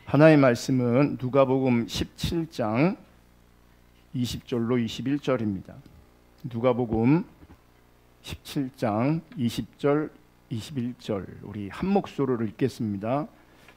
하나님의 말씀은 누가복음 17장 20절로 21절입니다. 누가복음 17장 20절 21절 우리 한 목소리로 읽겠습니다.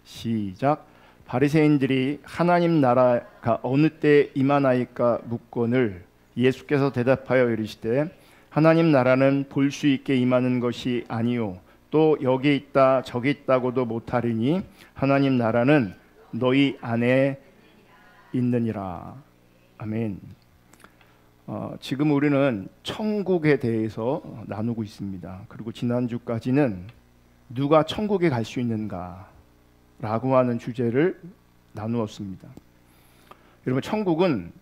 시작. 바리새인들이 하나님 나라가 어느 때 임하나이까 묻거늘 예수께서 대답하여 이르시되 하나님 나라는 볼 수 있게 임하는 것이 아니요 또 여기 있다 저기 있다고도 못하리니 하나님 나라는 너희 안에 있느니라. 아멘. 지금 우리는 천국에 대해서 나누고 있습니다. 그리고 지난주까지는 누가 천국에 갈 수 있는가 라고 하는 주제를 나누었습니다. 여러분, 천국은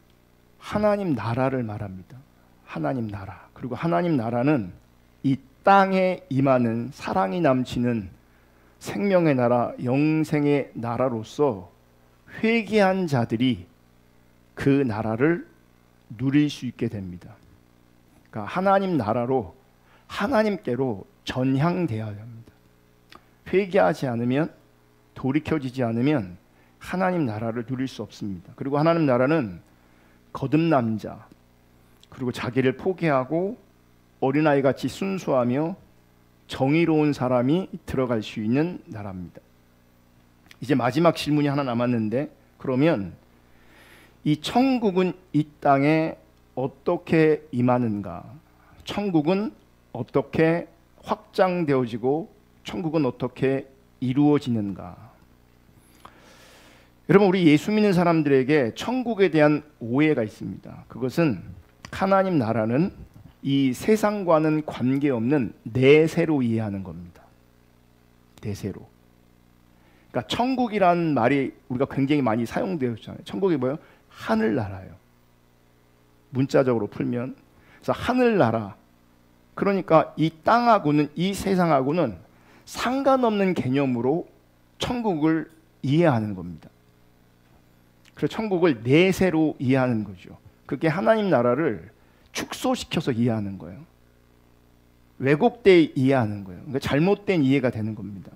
하나님 나라를 말합니다. 하나님 나라. 그리고 하나님 나라는 이 땅에 임하는 사랑이 넘치는 생명의 나라, 영생의 나라로서 회개한 자들이 그 나라를 누릴 수 있게 됩니다. 그러니까 하나님 나라로 하나님께로 전향되어야 합니다. 회개하지 않으면, 돌이켜지지 않으면 하나님 나라를 누릴 수 없습니다. 그리고 하나님 나라는 거듭난 자, 그리고 자기를 포기하고 어린아이같이 순수하며 정의로운 사람이 들어갈 수 있는 나라입니다. 이제 마지막 질문이 하나 남았는데, 그러면 이 천국은 이 땅에 어떻게 임하는가? 천국은 어떻게 확장되어지고 천국은 어떻게 이루어지는가? 여러분, 우리 예수 믿는 사람들에게 천국에 대한 오해가 있습니다. 그것은 하나님 나라는 이 세상과는 관계없는 내세로 이해하는 겁니다. 내세로. 그러니까 천국이라는 말이 우리가 굉장히 많이 사용되어 있잖아요. 천국이 뭐예요? 하늘나라예요. 문자적으로 풀면. 그래서 하늘나라. 그러니까 이 땅하고는, 이 세상하고는 상관없는 개념으로 천국을 이해하는 겁니다. 그래서 천국을 내세로 이해하는 거죠. 그게 하나님 나라를 축소시켜서 이해하는 거예요. 왜곡돼 이해하는 거예요. 그러니까 잘못된 이해가 되는 겁니다.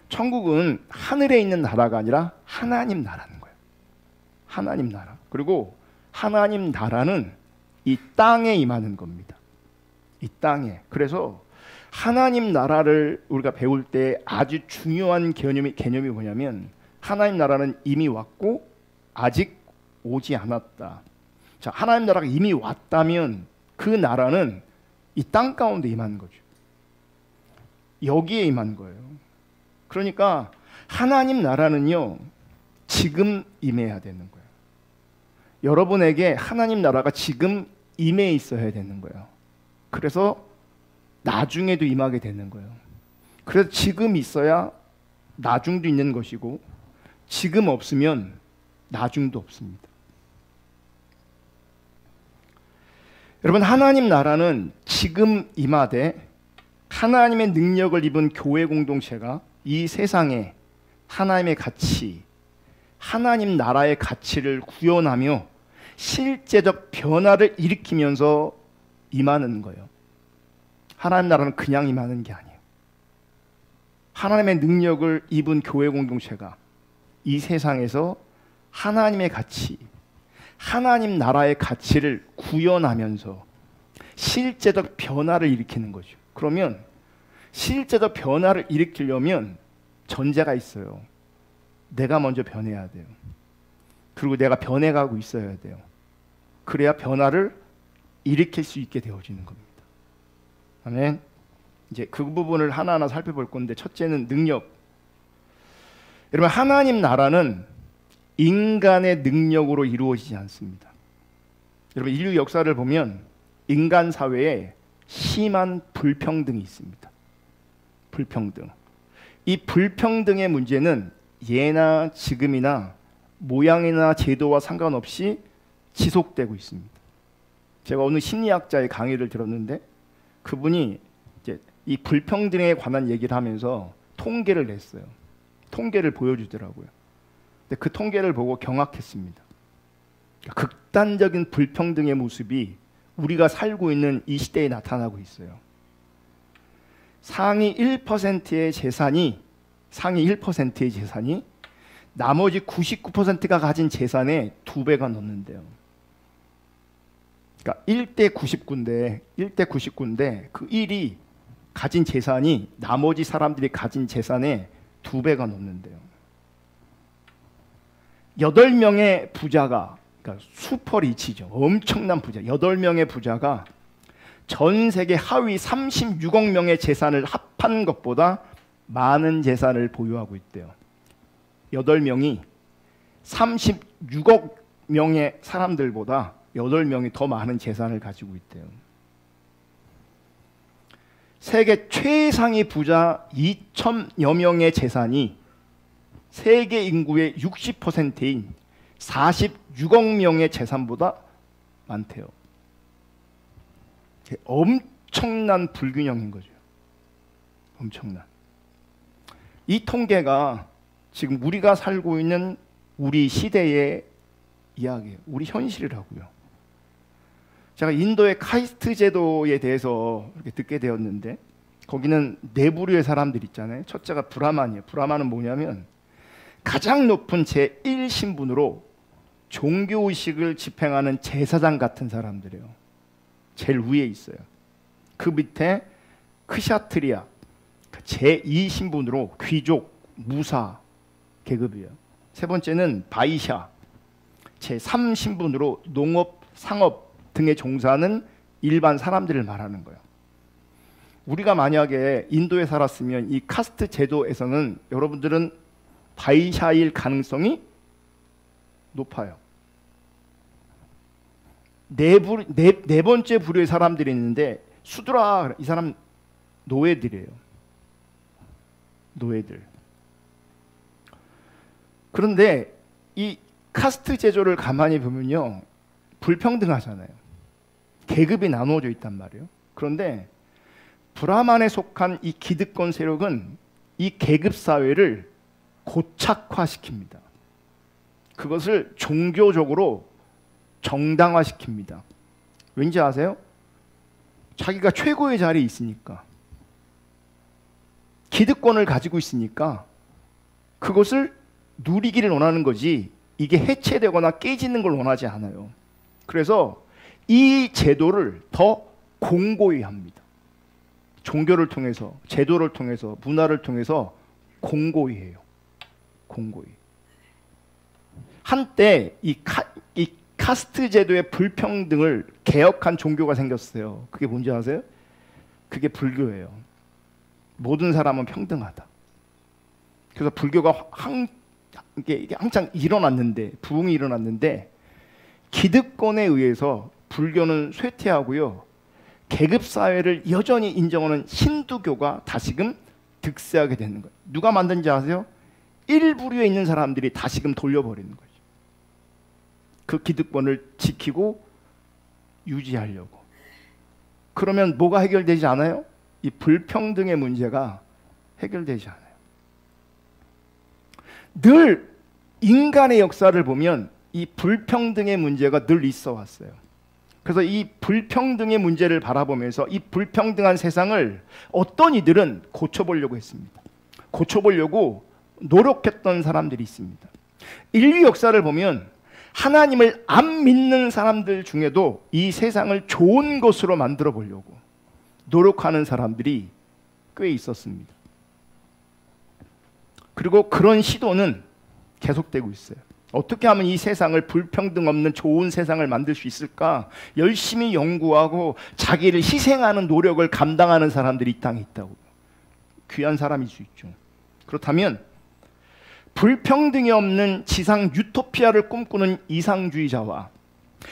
천국은 하늘에 있는 나라가 아니라 하나님 나라는 거예요. 하나님 나라. 그리고 하나님 나라는 이 땅에 임하는 겁니다. 이 땅에. 그래서 하나님 나라를 우리가 배울 때 아주 중요한 개념이 뭐냐면, 하나님 나라는 이미 왔고 아직 오지 않았다. 자, 하나님 나라가 이미 왔다면 그 나라는 이 땅 가운데 임하는 거죠. 여기에 임한 거예요. 그러니까 하나님 나라는요, 지금 임해야 되는 거예요. 여러분에게 하나님 나라가 지금 임해 있어야 되는 거예요. 그래서 나중에도 임하게 되는 거예요. 그래서 지금 있어야 나중도 있는 것이고, 지금 없으면 나중도 없습니다. 여러분, 하나님 나라는 지금 임하되 하나님의 능력을 입은 교회 공동체가 이 세상에 하나님의 가치, 하나님 나라의 가치를 구현하며 실제적 변화를 일으키면서 임하는 거예요. 하나님 나라는 그냥 임하는 게 아니에요. 하나님의 능력을 입은 교회 공동체가 이 세상에서 하나님의 가치, 하나님 나라의 가치를 구현하면서 실제적 변화를 일으키는 거죠. 그러면 실제적 변화를 일으키려면 전제가 있어요. 내가 먼저 변해야 돼요. 그리고 내가 변해가고 있어야 돼요. 그래야 변화를 일으킬 수 있게 되어지는 겁니다. 아멘. 이제 그 부분을 하나하나 살펴볼 건데, 첫째는 능력. 여러분, 하나님 나라는 인간의 능력으로 이루어지지 않습니다. 여러분, 인류 역사를 보면 인간 사회에 심한 불평등이 있습니다. 불평등. 이 불평등의 문제는 예나 지금이나 모양이나 제도와 상관없이 지속되고 있습니다. 제가 어느 심리학자의 강의를 들었는데, 그분이 이제 이 불평등에 관한 얘기를 하면서 통계를 냈어요. 통계를 보여주더라고요. 근데 그 통계를 보고 경악했습니다. 극단적인 불평등의 모습이 우리가 살고 있는 이 시대에 나타나고 있어요. 상위 1%의 재산이 나머지 99%가 가진 재산의 2배가 넘는데요. 그러니까 1대 99인데 그 1이 가진 재산이 나머지 사람들이 가진 재산의 2배가 넘는데요. 8명의 부자가, 그러니까 슈퍼리치죠. 엄청난 부자. 8명의 부자가 전 세계 하위 36억 명의 재산을 합한 것보다 많은 재산을 보유하고 있대요. 8명이 36억 명의 사람들보다 8명이 더 많은 재산을 가지고 있대요. 세계 최상위 부자 2천여 명의 재산이 세계 인구의 60%인 46억 명의 재산보다 많대요. 엄청난 불균형인 거죠. 엄청난. 이 통계가 지금 우리가 살고 있는 우리 시대의 이야기예요. 우리 현실이라고요. 제가 인도의 카스트 제도에 대해서 이렇게 듣게 되었는데, 거기는 네 부류의 사람들 있잖아요. 첫째가 브라만이에요. 브라만은 뭐냐면 가장 높은 제1신분으로 종교의식을 집행하는 제사장 같은 사람들이에요. 제일 위에 있어요. 그 밑에 크샤트리아, 제2신분으로 귀족, 무사 계급이에요. 세 번째는 바이샤, 제3신분으로 농업, 상업 등에 종사하는 일반 사람들을 말하는 거예요. 우리가 만약에 인도에 살았으면 이 카스트 제도에서는 여러분들은 바이샤일 가능성이 높아요. 네 번째 부류의 사람들이 있는데, 수드라, 이 사람 노예들이에요. 노예들. 그런데 이 카스트 제도를 가만히 보면요, 불평등하잖아요. 계급이 나누어져 있단 말이에요. 그런데 브라만에 속한 이 기득권 세력은 이 계급 사회를 고착화시킵니다. 그것을 종교적으로 정당화시킵니다. 왠지 아세요? 자기가 최고의 자리에 있으니까, 기득권을 가지고 있으니까 그것을 누리기를 원하는 거지, 이게 해체되거나 깨지는 걸 원하지 않아요. 그래서 이 제도를 더 공고히 합니다. 종교를 통해서, 제도를 통해서, 문화를 통해서 공고히 해요. 공고히. 한때 이 카스트 제도의 불평등을 개혁한 종교가 생겼어요. 그게 뭔지 아세요? 그게 불교예요. 모든 사람은 평등하다. 그래서 불교가 이게 항상 일어났는데, 부흥이 일어났는데, 기득권에 의해서 불교는 쇠퇴하고요, 계급 사회를 여전히 인정하는 힌두교가 다시금 득세하게 되는 거예요. 누가 만든지 아세요? 일부류에 있는 사람들이 다시금 돌려버리는 거죠. 그 기득권을 지키고 유지하려고. 그러면 뭐가 해결되지 않아요? 이 불평등의 문제가 해결되지 않아요. 늘 인간의 역사를 보면 이 불평등의 문제가 늘 있어 왔어요. 그래서 이 불평등의 문제를 바라보면서 이 불평등한 세상을 어떤 이들은 고쳐보려고 했습니다. 고쳐보려고 노력했던 사람들이 있습니다. 인류 역사를 보면 하나님을 안 믿는 사람들 중에도 이 세상을 좋은 것으로 만들어 보려고 노력하는 사람들이 꽤 있었습니다. 그리고 그런 시도는 계속되고 있어요. 어떻게 하면 이 세상을 불평등 없는 좋은 세상을 만들 수 있을까? 열심히 연구하고 자기를 희생하는 노력을 감당하는 사람들이 이 땅에 있다고요. 귀한 사람일 수 있죠. 그렇다면 불평등이 없는 지상 유토피아를 꿈꾸는 이상주의자와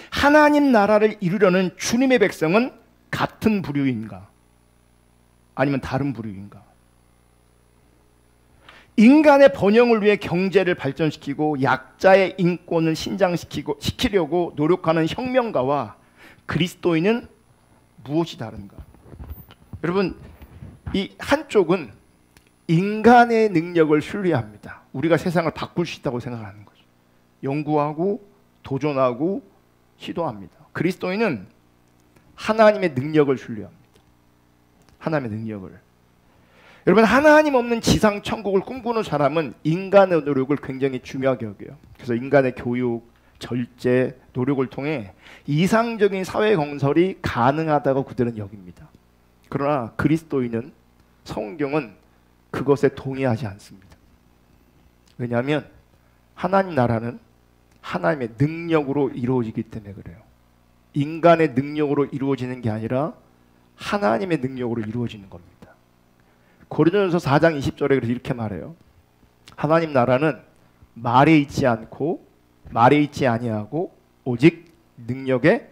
하나님 나라를 이루려는 주님의 백성은 같은 부류인가? 아니면 다른 부류인가? 인간의 번영을 위해 경제를 발전시키고 약자의 인권을 시키려고 노력하는 혁명가와 그리스도인은 무엇이 다른가? 여러분, 이 한쪽은 인간의 능력을 신뢰합니다. 우리가 세상을 바꿀 수 있다고 생각하는 거죠. 연구하고 도전하고 시도합니다. 여러분, 하나님 없는 지상 천국을 꿈꾸는 사람은 인간의 노력을 굉장히 중요하게 여겨요. 그래서 인간의 교육, 절제, 노력을 통해 이상적인 사회 건설이 가능하다고 그들은 여깁니다. 그러나 그리스도인은, 성경은 그것에 동의하지 않습니다. 왜냐하면 하나님 나라는 하나님의 능력으로 이루어지기 때문에 그래요. 인간의 능력으로 이루어지는 게 아니라 하나님의 능력으로 이루어지는 겁니다. 고린도전서 4장 20절에 그래서 이렇게 말해요. 하나님 나라는 말에 있지 않고 말에 있지 아니하고 오직 능력에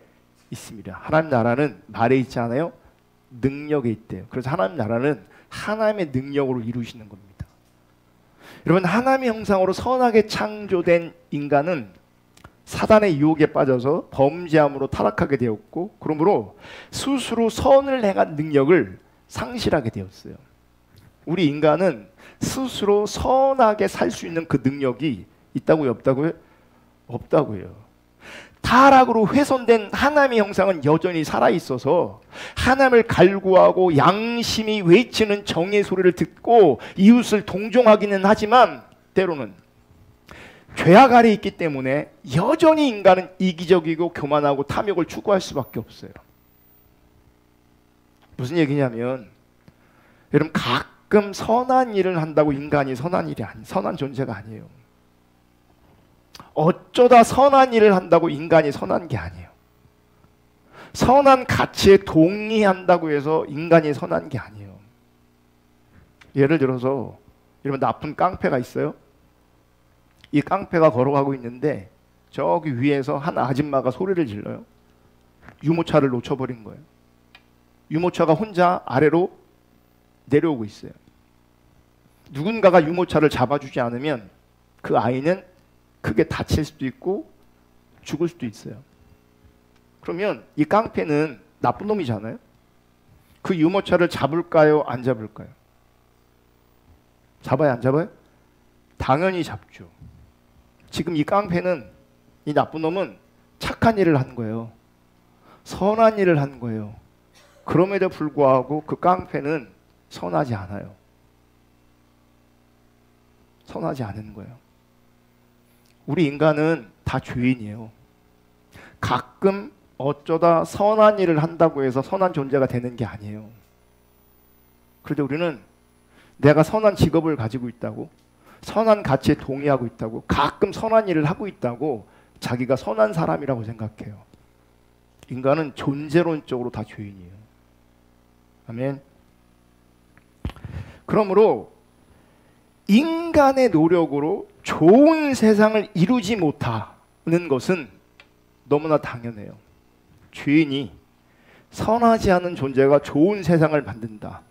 있습니다. 하나님 나라는 말에 있지 않아요. 능력에 있대요. 그래서 하나님 나라는 하나님의 능력으로 이루시는 겁니다. 여러분, 하나님의 형상으로 선하게 창조된 인간은 사단의 유혹에 빠져서 범죄함으로 타락하게 되었고, 그러므로 스스로 선을 행한 능력을 상실하게 되었어요. 우리 인간은 스스로 선하게 살 수 있는 그 능력이 있다고요? 없다고요? 없다고요. 타락으로 훼손된 하나님의 형상은 여전히 살아있어서 하나님을 갈구하고 양심이 외치는 정의 소리를 듣고 이웃을 동정하기는 하지만 때로는 죄악 아래 있기 때문에 여전히 인간은 이기적이고 교만하고 탐욕을 추구할 수밖에 없어요. 무슨 얘기냐면, 여러분, 가끔 선한 일을 한다고 인간이 선한 존재가 아니에요. 어쩌다 선한 일을 한다고 인간이 선한 게 아니에요. 선한 가치에 동의한다고 해서 인간이 선한 게 아니에요. 예를 들어서 여러분, 나쁜 깡패가 있어요. 이 깡패가 걸어가고 있는데 저기 위에서 한 아줌마가 소리를 질러요. 유모차를 놓쳐버린 거예요. 유모차가 혼자 아래로 내려오고 있어요. 누군가가 유모차를 잡아주지 않으면 그 아이는 크게 다칠 수도 있고 죽을 수도 있어요. 그러면 이 깡패는 나쁜 놈이잖아요. 그 유모차를 잡을까요? 안 잡을까요? 잡아요? 안 잡아요? 당연히 잡죠. 지금 이 깡패는, 이 나쁜 놈은 착한 일을 한 거예요. 선한 일을 한 거예요. 그럼에도 불구하고 그 깡패는 선하지 않아요. 선하지 않은 거예요. 우리 인간은 다 죄인이에요. 가끔 어쩌다 선한 일을 한다고 해서 선한 존재가 되는 게 아니에요. 그런데 우리는 내가 선한 직업을 가지고 있다고, 선한 가치에 동의하고 있다고, 가끔 선한 일을 하고 있다고 자기가 선한 사람이라고 생각해요. 인간은 존재론적으로 다 죄인이에요. 아멘. 그러므로 인간의 노력으로 좋은 세상을 이루지 못하는 것은 너무나 당연해요. 죄인이 선하지 않은 존재가 좋은 세상을 만든다,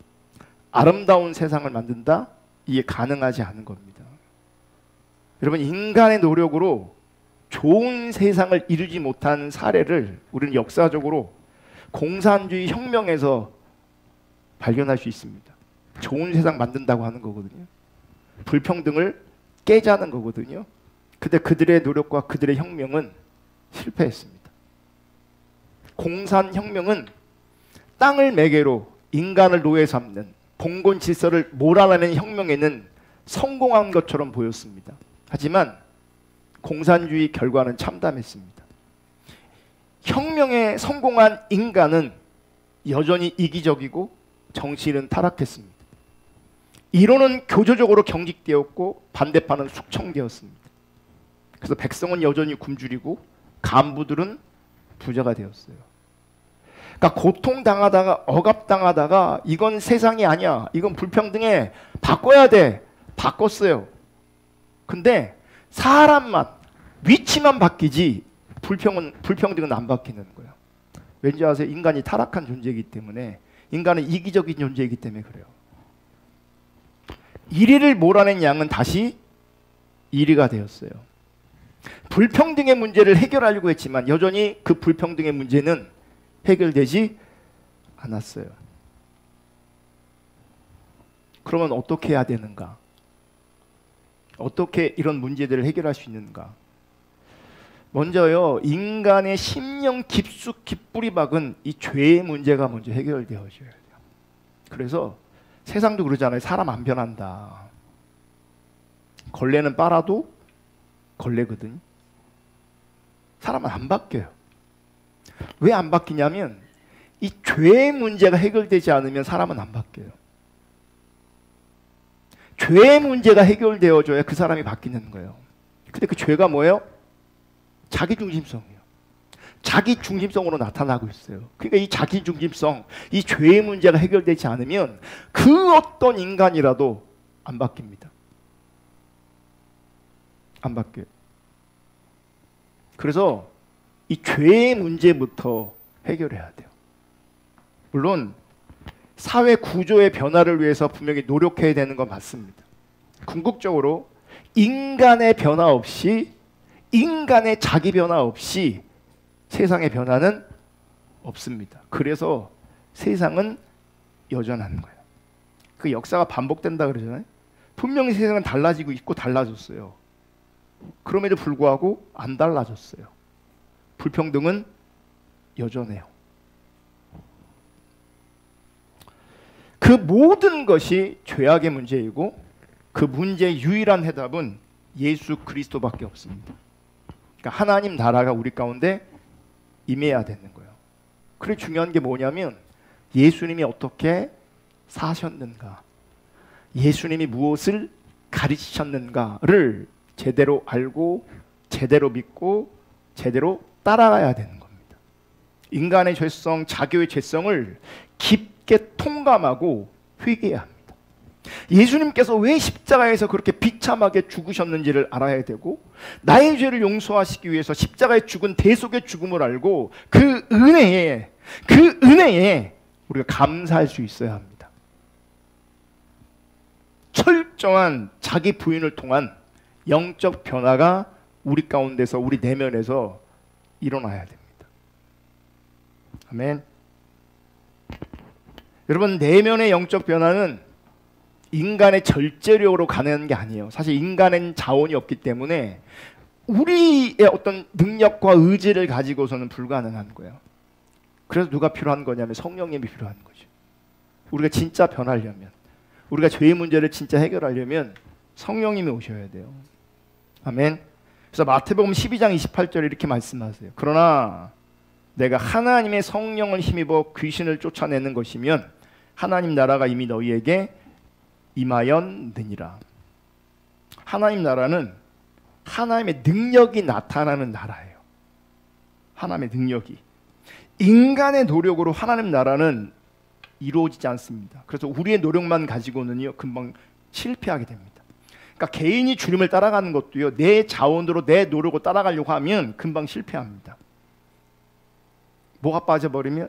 아름다운 세상을 만든다, 이게 가능하지 않은 겁니다. 여러분, 인간의 노력으로 좋은 세상을 이루지 못한 사례를 우리는 역사적으로 공산주의 혁명에서 발견할 수 있습니다. 좋은 세상 만든다고 하는 거거든요. 불평등을 깨자는 거거든요. 근데 그들의 노력과 그들의 혁명은 실패했습니다. 공산혁명은 땅을 매개로 인간을 노예 삼는 봉건 질서를 몰아내는 혁명에는 성공한 것처럼 보였습니다. 하지만 공산주의 결과는 참담했습니다. 혁명에 성공한 인간은 여전히 이기적이고 정치는 타락했습니다. 이론은 교조적으로 경직되었고 반대파는 숙청되었습니다. 그래서 백성은 여전히 굶주리고 간부들은 부자가 되었어요. 그러니까 고통당하다가 억압당하다가 이건 세상이 아니야, 이건 불평등해, 바꿔야 돼, 바꿨어요. 근데 사람만, 위치만 바뀌지 불평등은 안 바뀌는 거예요. 왠지 아세요? 인간이 타락한 존재이기 때문에, 인간은 이기적인 존재이기 때문에 그래요. 1위를 몰아낸 양은 다시 1위가 되었어요. 불평등의 문제를 해결하려고 했지만 여전히 그 불평등의 문제는 해결되지 않았어요. 그러면 어떻게 해야 되는가? 어떻게 이런 문제들을 해결할 수 있는가? 먼저요, 인간의 심령 깊숙이 뿌리 박은 이 죄의 문제가 먼저 해결되어져야 돼요. 그래서 세상도 그러잖아요. 사람 안 변한다. 걸레는 빨아도 걸레거든. 사람은 안 바뀌어요. 왜 안 바뀌냐면 이 죄의 문제가 해결되지 않으면 사람은 안 바뀌어요. 죄의 문제가 해결되어져야 그 사람이 바뀌는 거예요. 근데 그 죄가 뭐예요? 자기중심성이에요. 자기중심성으로 나타나고 있어요. 그러니까 이 자기중심성, 이 죄의 문제가 해결되지 않으면 그 어떤 인간이라도 안 바뀝니다. 안 바뀌어요. 그래서 이 죄의 문제부터 해결해야 돼요. 물론 사회 구조의 변화를 위해서 분명히 노력해야 되는 건 맞습니다. 궁극적으로 인간의 변화 없이, 인간의 자기 변화 없이 세상의 변화는 없습니다. 그래서 세상은 여전한 거예요. 그 역사가 반복된다 그러잖아요. 분명히 세상은 달라지고 있고 달라졌어요. 그럼에도 불구하고 안 달라졌어요. 불평등은 여전해요. 그 모든 것이 죄악의 문제이고 그 문제의 유일한 해답은 예수 그리스도밖에 없습니다. 그러니까 하나님 나라가 우리 가운데 임해야 되는 거예요. 그래 중요한 게 뭐냐면 예수님이 어떻게 사셨는가, 예수님이 무엇을 가르치셨는가를 제대로 알고 제대로 믿고 제대로 따라가야 되는 겁니다. 인간의 죄성, 자기의 죄성을 깊게 통감하고 회개해야 합니다. 예수님께서 왜 십자가에서 그렇게 비참하게 죽으셨는지를 알아야 되고 나의 죄를 용서하시기 위해서 십자가에 죽은 대속의 죽음을 알고 그 은혜에 우리가 감사할 수 있어야 합니다. 철저한 자기 부인을 통한 영적 변화가 우리 가운데서, 우리 내면에서 일어나야 됩니다. 아멘. 여러분, 내면의 영적 변화는 인간의 절제력으로 가능한 게 아니에요. 사실 인간은 자원이 없기 때문에 우리의 어떤 능력과 의지를 가지고서는 불가능한 거예요. 그래서 누가 필요한 거냐면 성령님이 필요한 거죠. 우리가 진짜 변하려면, 우리가 죄의 문제를 진짜 해결하려면 성령님이 오셔야 돼요. 아멘. 그래서 마태복음 12장 28절에 이렇게 말씀하세요. 그러나 내가 하나님의 성령을 힘입어 귀신을 쫓아내는 것이면 하나님 나라가 이미 너희에게 임하였느니라. 하나님 나라는 하나님의 능력이 나타나는 나라예요. 하나님의 능력이. 인간의 노력으로 하나님 나라는 이루어지지 않습니다. 그래서 우리의 노력만 가지고는요 금방 실패하게 됩니다. 그러니까 개인이 주님을 따라가는 것도요 내 자원으로 내 노력으로 따라가려고 하면 금방 실패합니다. 뭐가 빠져버리면?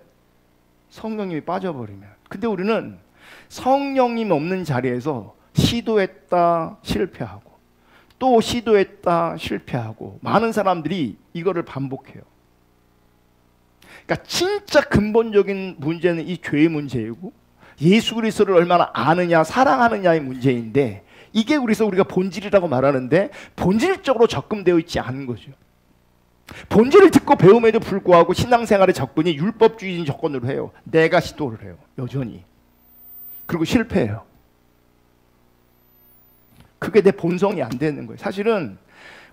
성령님이 빠져버리면. 근데 우리는 성령님 없는 자리에서 시도했다 실패하고 또 시도했다 실패하고 많은 사람들이 이거를 반복해요. 그러니까 진짜 근본적인 문제는 이 죄의 문제이고 예수 그리스도를 얼마나 아느냐 사랑하느냐의 문제인데 이게 그래서 우리가 본질이라고 말하는데 본질적으로 접근되어 있지 않은 거죠. 본질을 듣고 배움에도 불구하고 신앙생활의 접근이 율법주의적인 접근으로 해요. 내가 시도를 해요. 여전히. 그리고 실패해요. 그게 내 본성이 안 되는 거예요. 사실은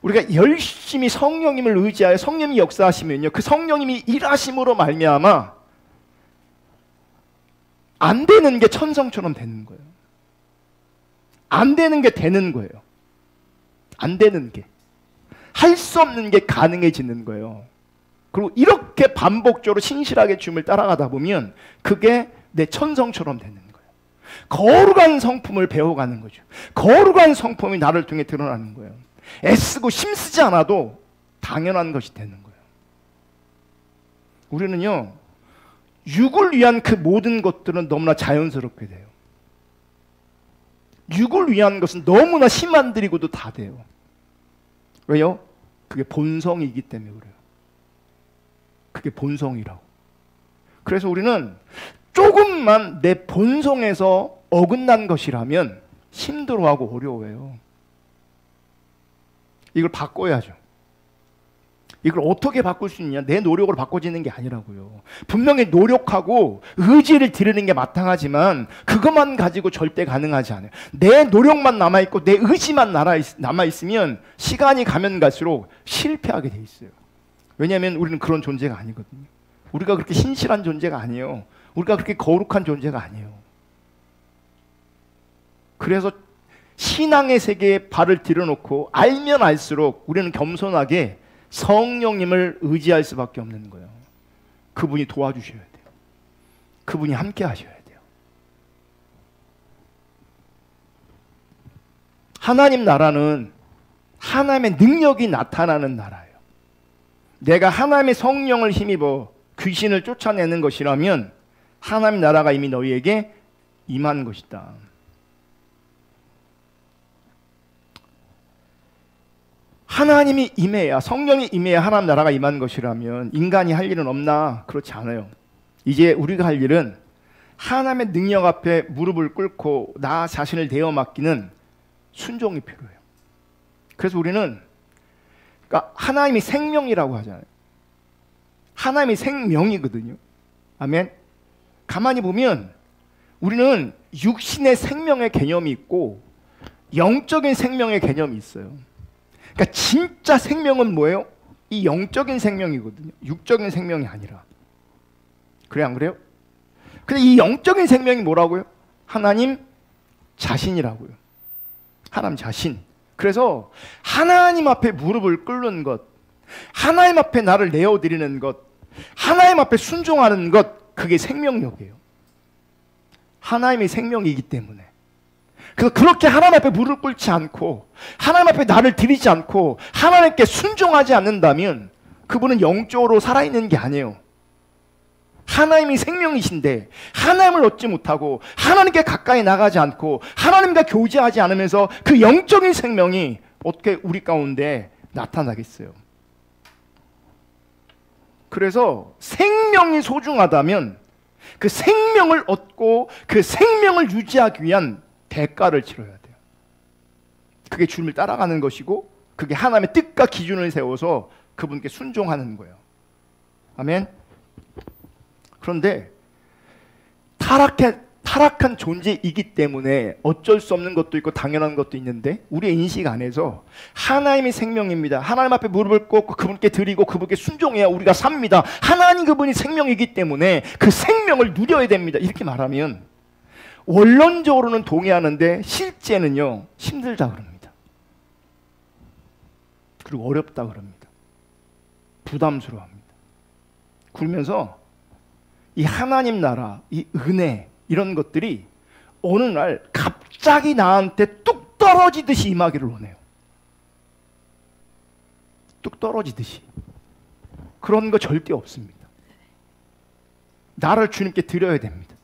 우리가 열심히 성령님을 의지하여 성령님이 역사하시면요 그 성령님이 일하심으로 말미암아 안 되는 게 천성처럼 되는 거예요. 안 되는 게 되는 거예요. 안 되는 게. 할 수 없는 게 가능해지는 거예요. 그리고 이렇게 반복적으로 신실하게 주님을 따라가다 보면 그게 내 천성처럼 되는 거예요. 거룩한 성품을 배워가는 거죠. 거룩한 성품이 나를 통해 드러나는 거예요. 애쓰고 힘쓰지 않아도 당연한 것이 되는 거예요. 우리는요 육을 위한 그 모든 것들은 너무나 자연스럽게 돼요. 육을 위한 것은 너무나 힘 안 들이고도 다 돼요. 왜요? 그게 본성이기 때문에 그래요. 그게 본성이라고. 그래서 우리는 조금만 내 본성에서 어긋난 것이라면 힘들어하고 어려워해요. 이걸 바꿔야죠. 이걸 어떻게 바꿀 수 있냐? 내 노력으로 바꿔지는 게 아니라고요. 분명히 노력하고 의지를 기르는 게 마땅하지만 그것만 가지고 절대 가능하지 않아요. 내 노력만 남아있고 내 의지만 남아있으면 시간이 가면 갈수록 실패하게 돼 있어요. 왜냐하면 우리는 그런 존재가 아니거든요. 우리가 그렇게 신실한 존재가 아니에요. 우리가 그렇게 거룩한 존재가 아니에요. 그래서 신앙의 세계에 발을 들여놓고 알면 알수록 우리는 겸손하게 성령님을 의지할 수밖에 없는 거예요. 그분이 도와주셔야 돼요. 그분이 함께 하셔야 돼요. 하나님 나라는 하나님의 능력이 나타나는 나라예요. 내가 하나님의 성령을 힘입어 귀신을 쫓아내는 것이라면 하나님 나라가 이미 너희에게 임한 것이다. 하나님이 임해야, 성령이 임해야 하나님 나라가 임한 것이라면 인간이 할 일은 없나? 그렇지 않아요. 이제 우리가 할 일은 하나님의 능력 앞에 무릎을 꿇고 나 자신을 내어 맡기는 순종이 필요해요. 그래서 우리는, 그러니까 하나님이 생명이라고 하잖아요. 하나님이 생명이거든요. 아멘. 가만히 보면 우리는 육신의 생명의 개념이 있고 영적인 생명의 개념이 있어요. 그러니까 진짜 생명은 뭐예요? 이 영적인 생명이거든요. 육적인 생명이 아니라. 그래 안 그래요? 근데 이 영적인 생명이 뭐라고요? 하나님 자신이라고요. 하나님 자신. 그래서 하나님 앞에 무릎을 꿇는 것, 하나님 앞에 나를 내어드리는 것, 하나님 앞에 순종하는 것, 그게 생명력이에요. 하나님이 생명이기 때문에. 그래서 그렇게 하나님 앞에 무릎을 꿇지 않고 하나님 앞에 나를 드리지 않고 하나님께 순종하지 않는다면 그분은 영적으로 살아있는 게 아니에요. 하나님이 생명이신데 하나님을 얻지 못하고 하나님께 가까이 나가지 않고 하나님과 교제하지 않으면서 그 영적인 생명이 어떻게 우리 가운데 나타나겠어요? 그래서 생명이 소중하다면 그 생명을 얻고 그 생명을 유지하기 위한 대가를 치러야 돼요. 그게 주님을 따라가는 것이고 그게 하나님의 뜻과 기준을 세워서 그분께 순종하는 거예요. 아멘. 그런데 타락한 존재이기 때문에 어쩔 수 없는 것도 있고 당연한 것도 있는데 우리의 인식 안에서 하나님이 생명입니다. 하나님 앞에 무릎을 꿇고 그분께 드리고 그분께 순종해야 우리가 삽니다. 하나님 그분이 생명이기 때문에 그 생명을 누려야 됩니다. 이렇게 말하면 원론적으로는 동의하는데 실제는요 힘들다 그럽니다. 그리고 어렵다 그럽니다. 부담스러워합니다. 그러면서 이 하나님 나라, 이 은혜 이런 것들이 어느 날 갑자기 나한테 뚝 떨어지듯이 임하기를 원해요. 뚝 떨어지듯이. 그런 거 절대 없습니다. 나를 주님께 드려야 됩니다.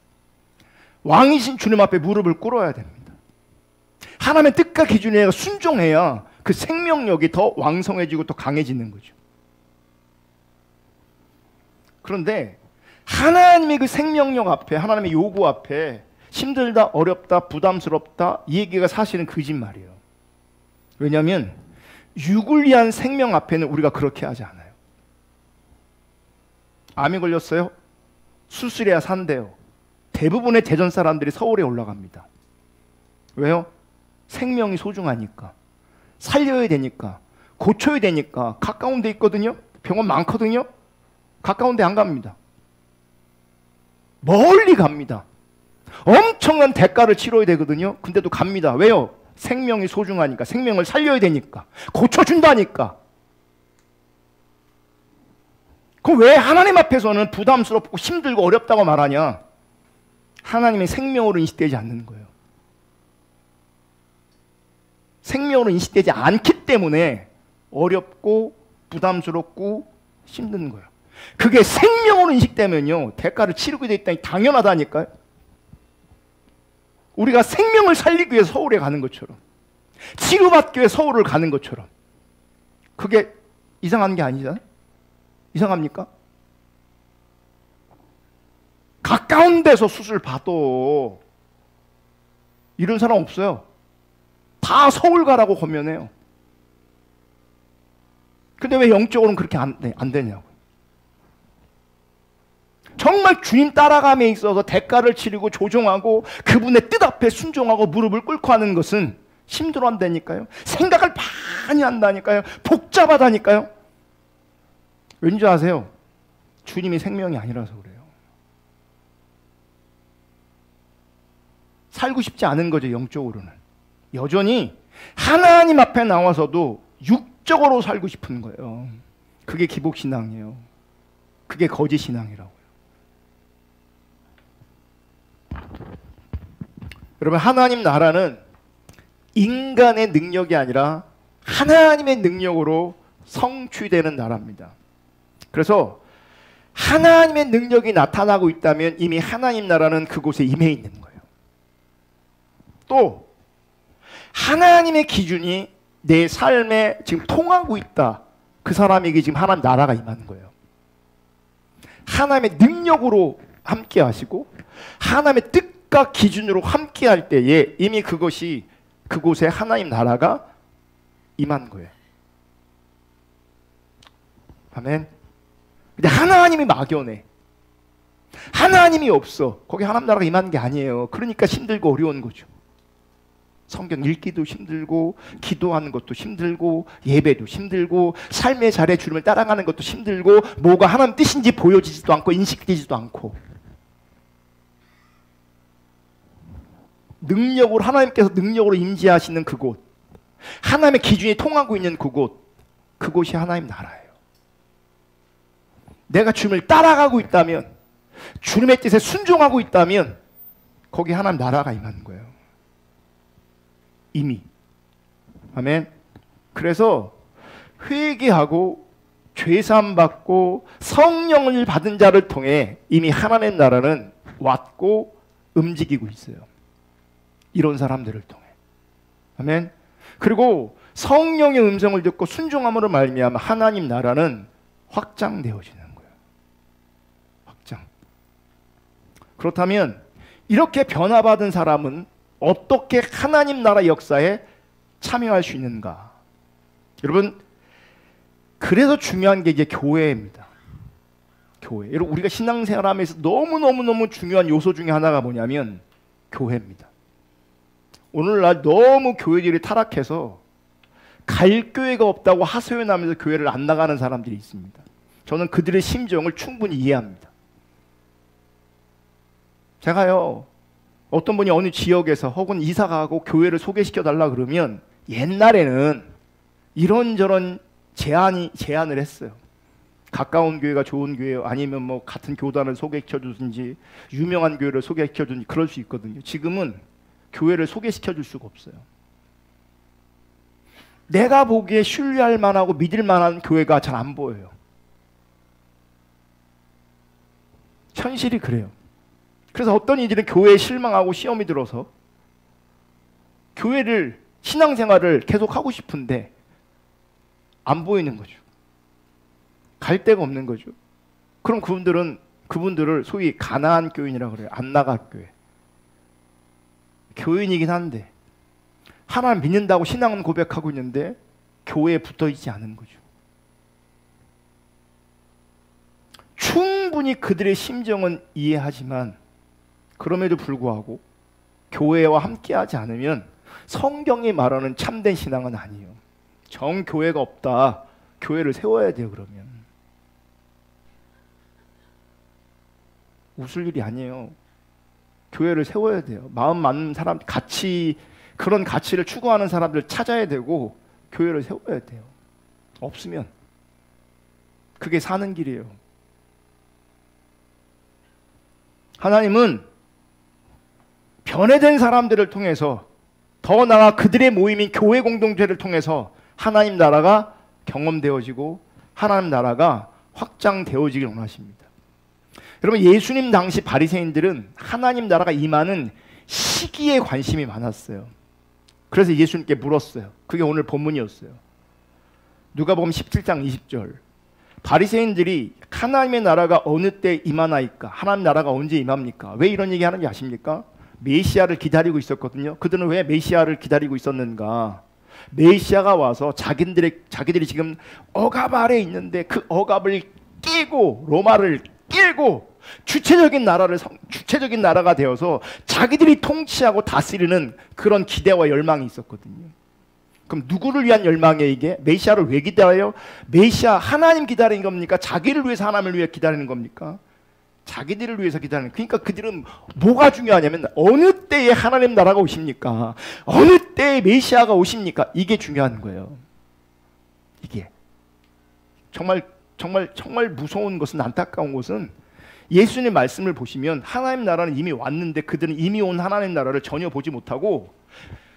왕이신 주님 앞에 무릎을 꿇어야 됩니다. 하나님의 뜻과 기준에 순종해야 그 생명력이 더 왕성해지고 더 강해지는 거죠. 그런데 하나님의 그 생명력 앞에, 하나님의 요구 앞에 힘들다, 어렵다, 부담스럽다 이 얘기가 사실은 거짓말이에요. 왜냐하면 육을 위한 생명 앞에는 우리가 그렇게 하지 않아요. 암이 걸렸어요? 수술해야 산대요. 대부분의 대전 사람들이 서울에 올라갑니다. 왜요? 생명이 소중하니까. 살려야 되니까. 고쳐야 되니까. 가까운 데 있거든요. 병원 많거든요. 가까운 데 안 갑니다. 멀리 갑니다. 엄청난 대가를 치러야 되거든요. 근데도 갑니다. 왜요? 생명이 소중하니까. 생명을 살려야 되니까. 고쳐준다니까. 그럼 왜 하나님 앞에서는 부담스럽고 힘들고 어렵다고 말하냐? 하나님의 생명으로 인식되지 않는 거예요. 생명으로 인식되지 않기 때문에 어렵고 부담스럽고 힘든 거예요. 그게 생명으로 인식되면요 대가를 치르게 돼 있다니 당연하다니까요. 우리가 생명을 살리기 위해 서울에 가는 것처럼 치료받기 위해 서울을 가는 것처럼 그게 이상한 게 아니잖아요. 이상합니까? 가까운 데서 수술 받도 이런 사람 없어요. 다 서울 가라고 권면해요. 근데 그런데 왜 영적으로는 그렇게 안 되냐고. 정말 주님 따라감에 있어서 대가를 치르고 조종하고 그분의 뜻 앞에 순종하고 무릎을 꿇고 하는 것은 힘들어한다니까요. 생각을 많이 한다니까요. 복잡하다니까요. 왠지 아세요? 주님이 생명이 아니라서 그래요. 살고 싶지 않은 거죠. 영적으로는 여전히 하나님 앞에 나와서도 육적으로 살고 싶은 거예요. 그게 기복신앙이에요. 그게 거짓신앙이라고요. 여러분, 하나님 나라는 인간의 능력이 아니라 하나님의 능력으로 성취되는 나라입니다. 그래서 하나님의 능력이 나타나고 있다면 이미 하나님 나라는 그곳에 임해 있는 거예요. 또 하나님의 기준이 내 삶에 지금 통하고 있다. 그 사람에게 지금 하나님 나라가 임하는 거예요. 하나님의 능력으로 함께 하시고 하나님의 뜻과 기준으로 함께 할 때에 이미 그것이 그곳에 하나님 나라가 임한 거예요. 아멘. 근데 하나님이 막연해. 하나님이 없어. 거기 하나님 나라가 임하는 게 아니에요. 그러니까 힘들고 어려운 거죠. 성경 읽기도 힘들고 기도하는 것도 힘들고 예배도 힘들고 삶의 자리에 주님을 따라가는 것도 힘들고 뭐가 하나님 뜻인지 보여지지도 않고 인식되지도 않고 능력으로 하나님께서 능력으로 임재하시는 그곳, 하나님의 기준이 통하고 있는 그곳이 하나님 나라예요. 내가 주님을 따라가고 있다면, 주님의 뜻에 순종하고 있다면 거기 하나님 나라가 임하는 거예요. 이미. 아멘. 그래서 회개하고 죄사함 받고 성령을 받은 자를 통해 이미 하나님 나라는 왔고 움직이고 있어요. 이런 사람들을 통해. 아멘. 그리고 성령의 음성을 듣고 순종함으로 말미암아 하나님 나라는 확장되어지는 거예요. 확장. 그렇다면 이렇게 변화받은 사람은 어떻게 하나님 나라 역사에 참여할 수 있는가? 여러분, 그래서 중요한 게 이제 교회입니다. 교회. 여러분, 우리가 신앙생활하면서 너무 중요한 요소 중에 하나가 뭐냐면 교회입니다. 오늘날 너무 교회들이 타락해서 갈 교회가 없다고 하소연하면서 교회를 안 나가는 사람들이 있습니다. 저는 그들의 심정을 충분히 이해합니다. 제가요, 어떤 분이 어느 지역에서 혹은 이사가고 교회를 소개시켜달라 그러면 옛날에는 이런저런 제안을 했어요. 가까운 교회가 좋은 교회요, 아니면 뭐 같은 교단을 소개시켜주든지 유명한 교회를 소개시켜주든지 그럴 수 있거든요. 지금은 교회를 소개시켜줄 수가 없어요. 내가 보기에 신뢰할 만하고 믿을 만한 교회가 잘 안 보여요. 현실이 그래요. 그래서 어떤 이들은 교회에 실망하고 시험이 들어서 교회를, 신앙생활을 계속 하고 싶은데 안 보이는 거죠. 갈 데가 없는 거죠. 그럼 그분들을 소위 가나안 교인이라고 그래요. 안 나갈 교회. 교인이긴 한데 하나님 믿는다고 신앙은 고백하고 있는데 교회에 붙어있지 않은 거죠. 충분히 그들의 심정은 이해하지만 그럼에도 불구하고 교회와 함께하지 않으면 성경이 말하는 참된 신앙은 아니에요. 정교회가 없다. 교회를 세워야 돼요. 그러면 웃을 일이 아니에요. 교회를 세워야 돼요. 마음 맞는 사람, 그런 가치를 추구하는 사람들 찾아야 되고 교회를 세워야 돼요. 없으면 그게 사는 길이에요. 하나님은 변해된 사람들을 통해서, 더 나아가 그들의 모임인 교회 공동체를 통해서 하나님 나라가 경험되어지고 하나님 나라가 확장되어지길 원하십니다. 여러분, 예수님 당시 바리새인들은 하나님 나라가 임하는 시기에 관심이 많았어요. 그래서 예수님께 물었어요. 그게 오늘 본문이었어요. 누가복음 17장 20절. 바리새인들이 하나님의 나라가 어느 때 임하나이까? 하나님 나라가 언제 임합니까? 왜 이런 얘기 하는지 아십니까? 메시아를 기다리고 있었거든요. 그들은 왜 메시아를 기다리고 있었는가? 메시아가 와서 자기들이 지금 억압 아래 있는데 그 억압을 깨고 로마를 깨고 주체적인 나라가 되어서 자기들이 통치하고 다스리는 그런 기대와 열망이 있었거든요. 그럼 누구를 위한 열망이에요 이게? 메시아를 왜 기다려요? 메시아 하나님 기다리는 겁니까? 자기를 위해서 하나님을 위해 기다리는 겁니까? 자기들을 위해서 기다리는. 그러니까 그들은 뭐가 중요하냐면 어느 때에 하나님 나라가 오십니까? 어느 때에 메시아가 오십니까? 이게 중요한 거예요. 이게 정말 무서운 것은, 안타까운 것은 예수님 말씀을 보시면 하나님 나라는 이미 왔는데 그들은 이미 온 하나님 나라를 전혀 보지 못하고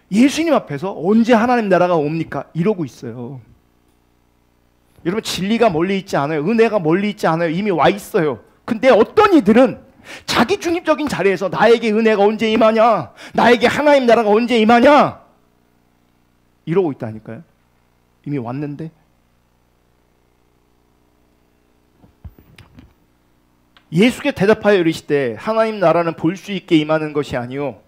예수님 앞에서 언제 하나님 나라가 옵니까? 이러고 있어요. 여러분, 진리가 멀리 있지 않아요. 은혜가 멀리 있지 않아요. 이미 와 있어요. 근데 어떤 이들은 자기 중립적인 자리에서 나에게 은혜가 언제 임하냐, 나에게 하나님 나라가 언제 임하냐 이러고 있다니까요. 이미 왔는데. 예수께 대답하여 이르시되 하나님 나라는 볼 수 있게 임하는 것이 아니요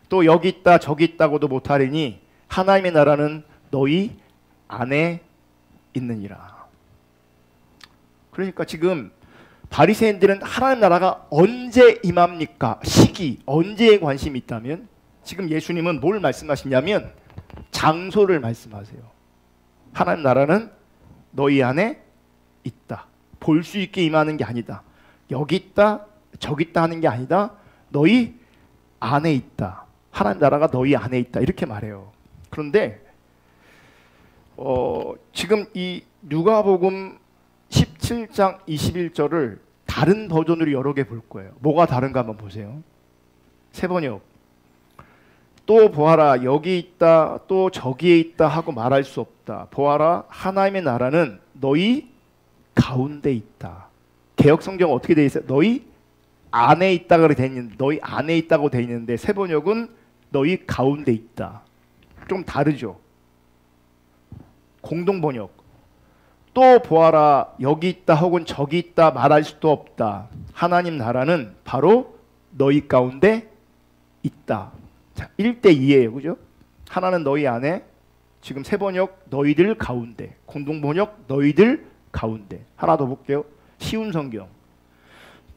또 여기 있다 저기 있다고도 못하리니 하나님의 나라는 너희 안에 있느니라. 그러니까 지금 바리새인들은 하나님 나라가 언제 임합니까? 시기, 언제에 관심이 있다면 지금 예수님은 뭘 말씀하시냐면 장소를 말씀하세요. 하나님 나라는 너희 안에 있다. 볼 수 있게 임하는 게 아니다. 여기 있다 저기 있다 하는 게 아니다. 너희 안에 있다. 하나님 나라가 너희 안에 있다. 이렇게 말해요. 그런데 지금 이 누가복음 17장 21절을 다른 버전으로 여러 개 볼 거예요. 뭐가 다른가 한번 보세요. 세번역. 또 보아라 여기 있다 또 저기에 있다 하고 말할 수 없다. 보아라 하나님의 나라는 너희 가운데 있다. 개역성경 어떻게 돼 있어요? 너희 안에 있다고 돼 있는데, 너희 안에 있다고 돼 있는데 세번역은 너희 가운데 있다. 좀 다르죠. 공동번역. 또 보아라 여기 있다 혹은 저기 있다 말할 수도 없다. 하나님 나라는 바로 너희 가운데 있다. 자, 1대2예요. 그죠? 하나는 너희 안에, 지금 세번역 너희들 가운데, 공동번역 너희들 가운데. 하나 더 볼게요. 쉬운 성경.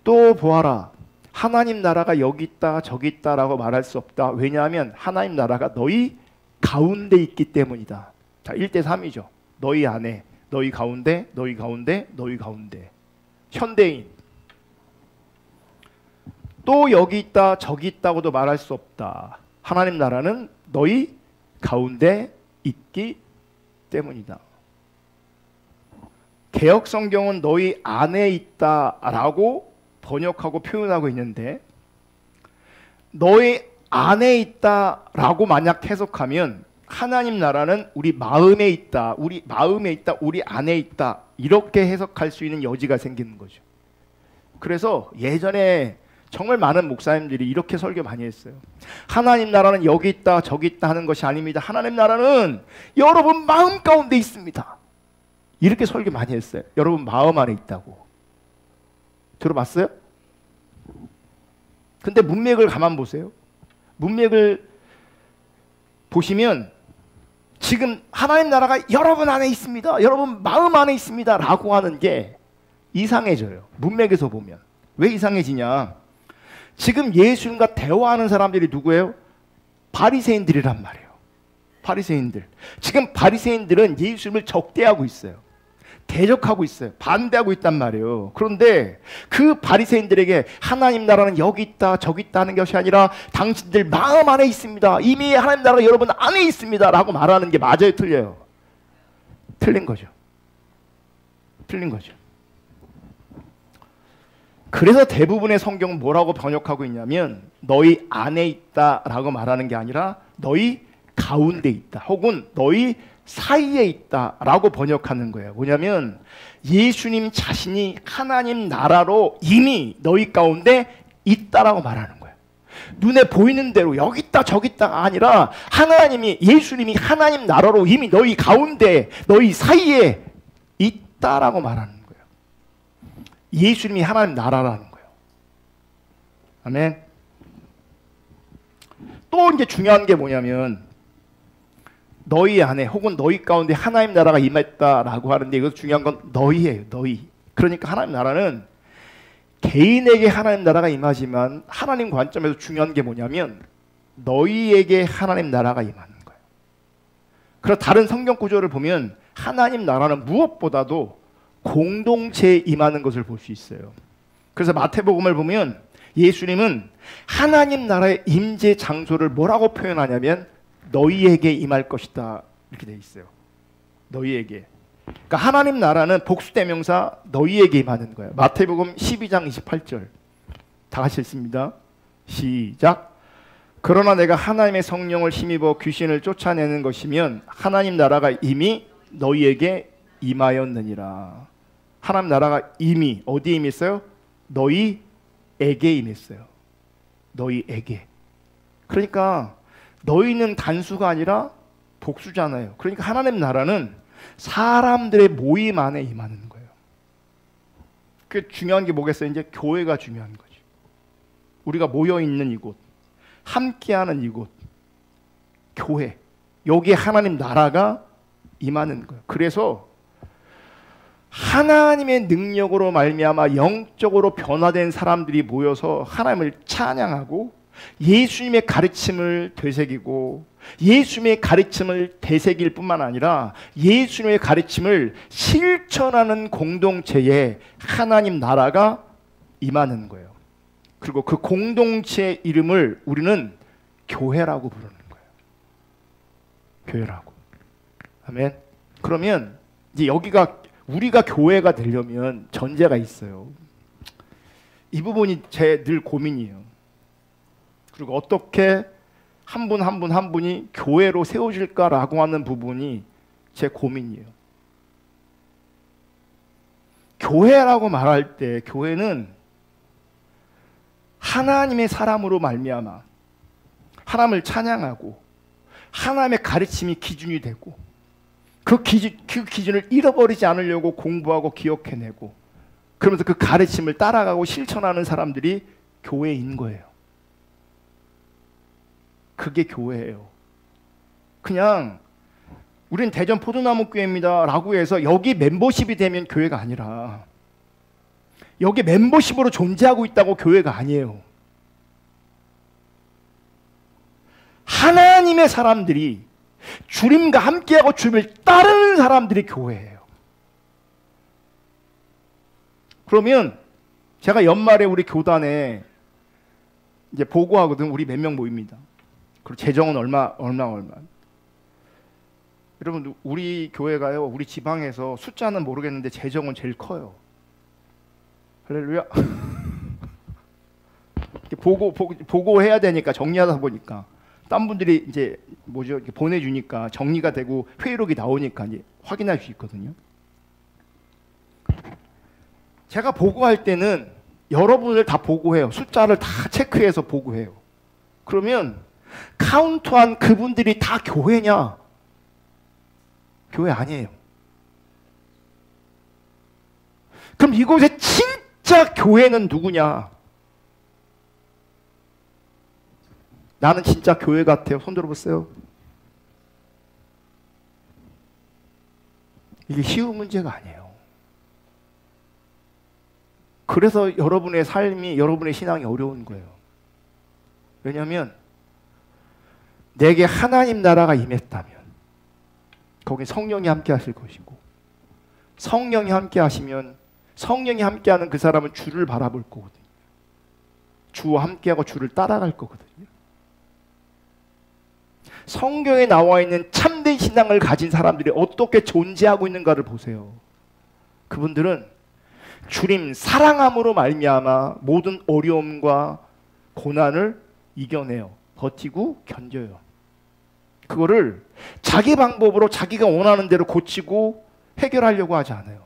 또 보아라 하나님 나라가 여기 있다 저기 있다라고 말할 수 없다. 왜냐하면 하나님 나라가 너희 가운데 있기 때문이다. 자, 1대3이죠. 너희 안에, 너희 가운데, 너희 가운데, 너희 가운데. 현대인. 또 여기 있다 저기 있다고도 말할 수 없다. 하나님 나라는 너희 가운데 있기 때문이다. 개역 성경은 너희 안에 있다라고 번역하고 표현하고 있는데, 너희 안에 있다라고 만약 해석하면 하나님 나라는 우리 마음에 있다, 우리 마음에 있다, 우리 안에 있다 이렇게 해석할 수 있는 여지가 생기는 거죠. 그래서 예전에 정말 많은 목사님들이 이렇게 설교 많이 했어요. 하나님 나라는 여기 있다 저기 있다 하는 것이 아닙니다. 하나님 나라는 여러분 마음 가운데 있습니다. 이렇게 설교 많이 했어요. 여러분 마음 안에 있다고. 들어봤어요? 근데 문맥을 가만 보세요. 문맥을 보시면 지금 하나님 나라가 여러분 안에 있습니다, 여러분 마음 안에 있습니다 라고 하는 게 이상해져요. 문맥에서 보면. 왜 이상해지냐? 지금 예수님과 대화하는 사람들이 누구예요? 바리새인들이란 말이에요. 바리새인들. 지금 바리새인들은 예수님을 적대하고 있어요. 대적하고 있어요. 반대하고 있단 말이에요. 그런데 그 바리새인들에게 하나님 나라는 여기 있다 저기 있다 하는 것이 아니라 당신들 마음 안에 있습니다, 이미 하나님 나라가 여러분 안에 있습니다 라고 말하는 게 맞아요, 틀려요? 틀린 거죠. 틀린 거죠. 그래서 대부분의 성경은 뭐라고 번역하고 있냐면 너희 안에 있다 라고 말하는 게 아니라 너희 가운데 있다 혹은 너희 사이에 있다 라고 번역하는 거예요. 뭐냐면 예수님 자신이 하나님 나라로 이미 너희 가운데 있다라고 말하는 거예요. 눈에 보이는 대로 여기 있다 저기 있다가 아니라 하나님이, 예수님이 하나님 나라로 이미 너희 가운데 너희 사이에 있다라고 말하는 거예요. 예수님이 하나님 나라라는 거예요. 아멘. 또 이제 중요한 게 뭐냐면 너희 안에 혹은 너희 가운데 하나님 나라가 임했다라고 하는데 이것도 중요한 건 너희예요. 너희. 그러니까 하나님 나라는 개인에게 하나님 나라가 임하지만 하나님 관점에서 중요한 게 뭐냐면 너희에게 하나님 나라가 임하는 거예요. 그래서 다른 성경 구조를 보면 하나님 나라는 무엇보다도 공동체에 임하는 것을 볼 수 있어요. 그래서 마태복음을 보면 예수님은 하나님 나라의 임재 장소를 뭐라고 표현하냐면 너희에게 임할 것이다 이렇게 돼 있어요. 너희에게. 그러니까 하나님 나라는 복수대명사 너희에게 임하는 거예요. 마태복음 12장 28절 다 같이 읽습니다. 시작. 그러나 내가 하나님의 성령을 힘입어 귀신을 쫓아내는 것이면 하나님 나라가 이미 너희에게 임하였느니라. 하나님 나라가 이미 어디에 임했어요? 너희에게 임했어요. 너희에게. 그러니까 너희는 단수가 아니라 복수잖아요. 그러니까 하나님 나라는 사람들의 모임 안에 임하는 거예요. 그 중요한 게 뭐겠어요? 이제 교회가 중요한 거죠. 우리가 모여 있는 이곳, 함께하는 이곳, 교회. 여기에 하나님 나라가 임하는 거예요. 그래서 하나님의 능력으로 말미암아 영적으로 변화된 사람들이 모여서 하나님을 찬양하고 예수님의 가르침을 되새기고 예수님의 가르침을 되새길 뿐만 아니라 예수님의 가르침을 실천하는 공동체에 하나님 나라가 임하는 거예요. 그리고 그 공동체의 이름을 우리는 교회라고 부르는 거예요. 교회라고. 아멘. 그러면 이제 여기가 우리가 교회가 되려면 전제가 있어요. 이 부분이 제 늘 고민이에요. 그리고 어떻게 한 분 한 분 한 분이 교회로 세워질까라고 하는 부분이 제 고민이에요. 교회라고 말할 때 교회는 하나님의 사람으로 말미암아 하나님을 찬양하고 하나님의 가르침이 기준이 되고 그 기준을 잃어버리지 않으려고 공부하고 기억해내고 그러면서 그 가르침을 따라가고 실천하는 사람들이 교회인 거예요. 그게 교회예요. 그냥 우린 대전 포도나무 교회입니다 라고 해서 여기 멤버십이 되면 교회가 아니라 여기 멤버십으로 존재하고 있다고 교회가 아니에요. 하나님의 사람들이 주님과 함께하고 주님을 따르는 사람들이 교회예요. 그러면 제가 연말에 우리 교단에 이제 보고하거든. 우리 몇 명 모입니다. 그리고 재정은 얼마. 여러분 우리 교회가요. 우리 지방에서 숫자는 모르겠는데 재정은 제일 커요. 할렐루야. 보고해야 되니까 정리하다 보니까 딴 분들이 이제 뭐죠 이렇게 보내주니까 정리가 되고 회의록이 나오니까 이제 확인할 수 있거든요. 제가 보고할 때는 여러분을 다 보고해요. 숫자를 다 체크해서 보고해요. 그러면 카운트한 그분들이 다 교회냐? 교회 아니에요. 그럼 이곳에 진짜 교회는 누구냐? 나는 진짜 교회 같아요. 손 들어보세요. 이게 쉬운 문제가 아니에요. 그래서 여러분의 삶이, 여러분의 신앙이 어려운 거예요. 왜냐하면 내게 하나님 나라가 임했다면 거기 성령이 함께 하실 것이고 성령이 함께 하시면 성령이 함께 하는 그 사람은 주를 바라볼 거거든요. 주와 함께하고 주를 따라갈 거거든요. 성경에 나와 있는 참된 신앙을 가진 사람들이 어떻게 존재하고 있는가를 보세요. 그분들은 주님 사랑함으로 말미암아 모든 어려움과 고난을 이겨내요. 버티고 견뎌요. 그거를 자기 방법으로 자기가 원하는 대로 고치고 해결하려고 하지 않아요.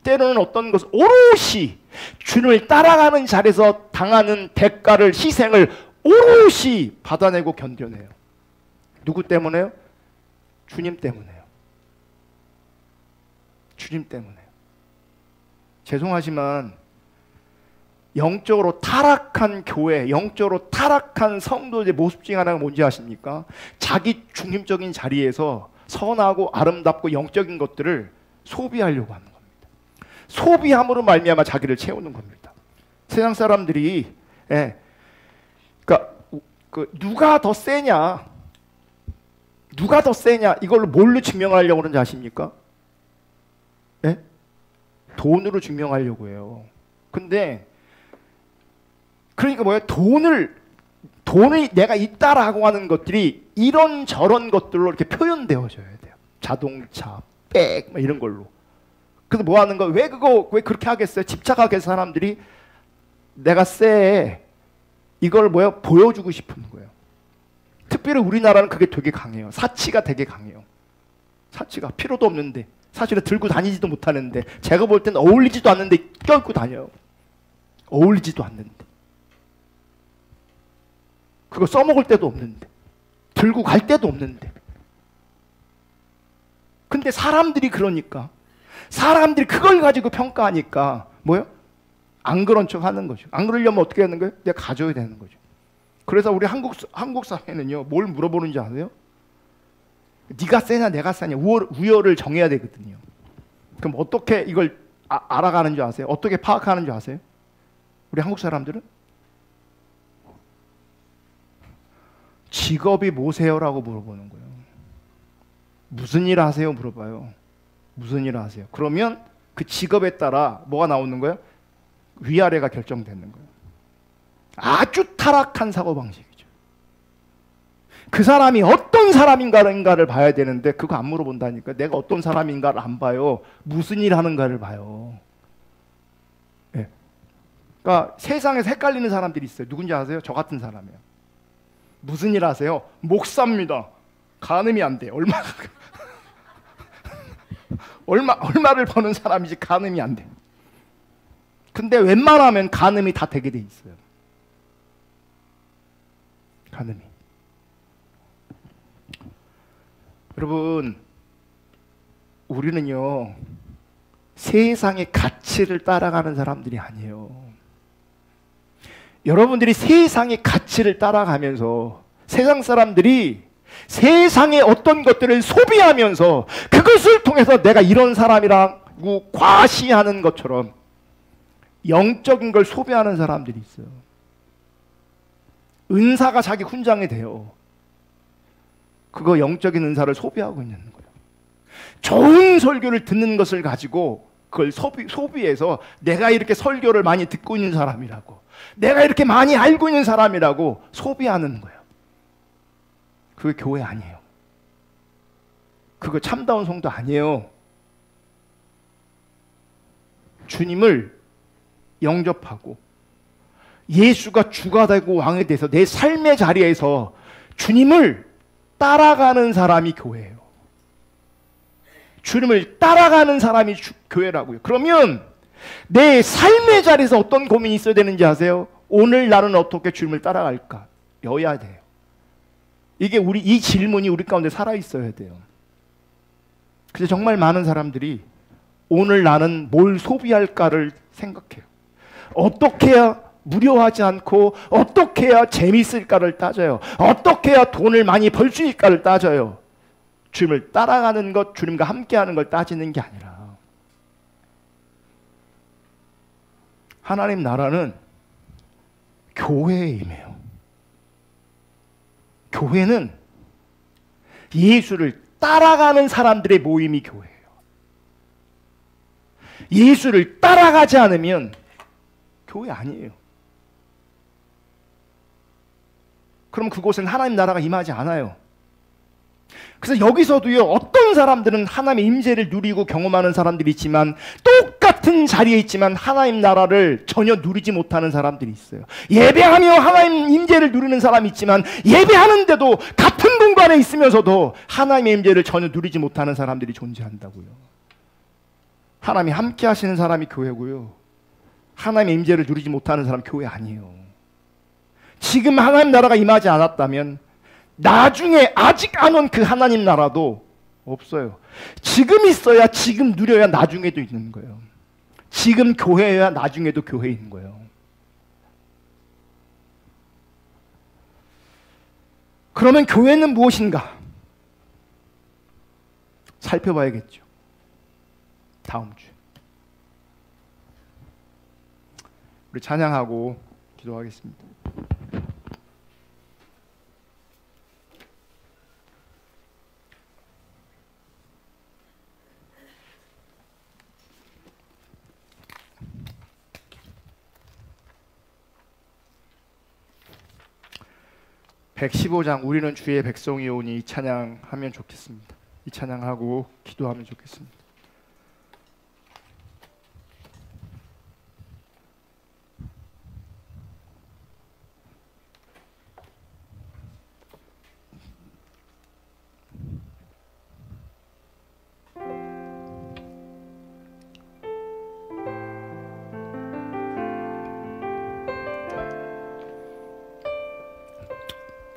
때로는 어떤 것을 오롯이 주님을 따라가는 자리에서 당하는 대가를, 희생을 오롯이 받아내고 견뎌내요. 누구 때문에요? 주님 때문에요. 주님 때문에요. 죄송하지만 영적으로 타락한 교회, 영적으로 타락한 성도들의 모습 중에 하나가 뭔지 아십니까? 자기 중심적인 자리에서 선하고 아름답고 영적인 것들을 소비하려고 하는 겁니다. 소비함으로 말미암아 자기를 채우는 겁니다. 세상 사람들이 그러니까 누가 더 세냐, 누가 더 세냐 이걸로 뭘로 증명하려고 그러는지 아십니까? 돈으로 증명하려고 해요. 근데 그러니까 뭐예요? 돈이 내가 있다라고 하는 것들이 이런저런 것들로 이렇게 표현되어져야 돼요. 자동차, 백, 이런 걸로. 그래서 뭐 하는 거? 왜 그렇게 하겠어요? 집착하게 해서 사람들이 내가 쎄. 이걸 보여주고 싶은 거예요. 특별히 우리나라는 그게 되게 강해요. 사치가 되게 강해요. 사치가 필요도 없는데, 사실은 들고 다니지도 못하는데, 제가 볼 때는 어울리지도 않는데 껴입고 다녀요. 어울리지도 않는데. 그거 써먹을 때도 없는데, 들고 갈 때도 없는데. 근데 사람들이 그러니까, 사람들이 그걸 가지고 평가하니까 뭐요? 안 그런 척 하는 거죠. 안 그러려면 어떻게 하는 거예요? 내가 가져야 되는 거죠. 그래서 우리 한국 사회는요, 뭘 물어보는지 아세요? 네가 세냐 내가 세냐 우열을 정해야 되거든요. 그럼 어떻게 이걸 알아가는 줄 아세요? 어떻게 파악하는 줄 아세요? 우리 한국 사람들은 직업이 뭐세요라고 물어보는 거예요. 무슨 일 하세요? 물어봐요. 무슨 일 하세요? 그러면 그 직업에 따라 뭐가 나오는 거예요? 위아래가 결정되는 거예요. 아주 타락한 사고방식이죠. 그 사람이 어떤 사람인가를 봐야 되는데 그거 안 물어본다니까. 내가 어떤 사람인가를 안 봐요. 무슨 일 하는가를 봐요. 네. 그러니까 세상에서 헷갈리는 사람들이 있어요. 누군지 아세요? 저 같은 사람이에요. 무슨 일 하세요? 목사입니다. 가늠이 안 돼. 얼마를 버는 사람이지 가늠이 안 돼. 근데 웬만하면 가늠이 다 되게 돼 있어요. 가늠이. 여러분, 우리는요 세상의 가치를 따라가는 사람들이 아니에요. 여러분들이 세상의 가치를 따라가면서 세상 사람들이 세상의 어떤 것들을 소비하면서 그것을 통해서 내가 이런 사람이라고 과시하는 것처럼 영적인 걸 소비하는 사람들이 있어요. 은사가 자기 훈장이 돼요. 그거 영적인 은사를 소비하고 있는 거예요. 좋은 설교를 듣는 것을 가지고 그걸 소비해서 내가 이렇게 설교를 많이 듣고 있는 사람이라고, 내가 이렇게 많이 알고 있는 사람이라고 소비하는 거예요. 그게 교회 아니에요. 그거 참다운 성도 아니에요. 주님을 영접하고 예수가 주가 되고 왕이 돼서 내 삶의 자리에서 주님을 따라가는 사람이 교회예요. 주님을 따라가는 사람이 교회라고요. 그러면 내 삶의 자리에서 어떤 고민이 있어야 되는지 아세요? 오늘 나는 어떻게 주님을 따라갈까? 여야 돼요. 이게 이 질문이 우리 가운데 살아 있어야 돼요. 그래서 정말 많은 사람들이 오늘 나는 뭘 소비할까를 생각해요. 어떻게 해야 무료하지 않고 어떻게 해야 재미있을까를 따져요. 어떻게 해야 돈을 많이 벌 수 있을까를 따져요. 주님을 따라가는 것, 주님과 함께하는 걸 따지는 게 아니라 하나님 나라는 교회에 임해요. 교회는 예수를 따라가는 사람들의 모임이 교회예요. 예수를 따라가지 않으면 교회 아니에요. 그럼 그곳은 하나님 나라가 임하지 않아요. 그래서 여기서도요, 어떤 사람들은 하나님의 임재를 누리고 경험하는 사람들이 있지만 똑같은 자리에 있지만 하나님 나라를 전혀 누리지 못하는 사람들이 있어요. 예배하며 하나님 임재를 누리는 사람이 있지만 예배하는데도 같은 공간에 있으면서도 하나님의 임재를 전혀 누리지 못하는 사람들이 존재한다고요. 하나님이 함께 하시는 사람이 교회고요, 하나님의 임재를 누리지 못하는 사람 교회 아니에요. 지금 하나님 나라가 임하지 않았다면 나중에 아직 안 온 그 하나님 나라도 없어요. 지금 있어야 지금 누려야 나중에도 있는 거예요. 지금 교회여야 나중에도 교회인 거예요. 그러면 교회는 무엇인가? 살펴봐야겠죠. 다음 주. 우리 찬양하고 기도하겠습니다. (115장) 우리는 주의 백성이오니 이 찬양하면 좋겠습니다. 이 찬양하고 기도하면 좋겠습니다.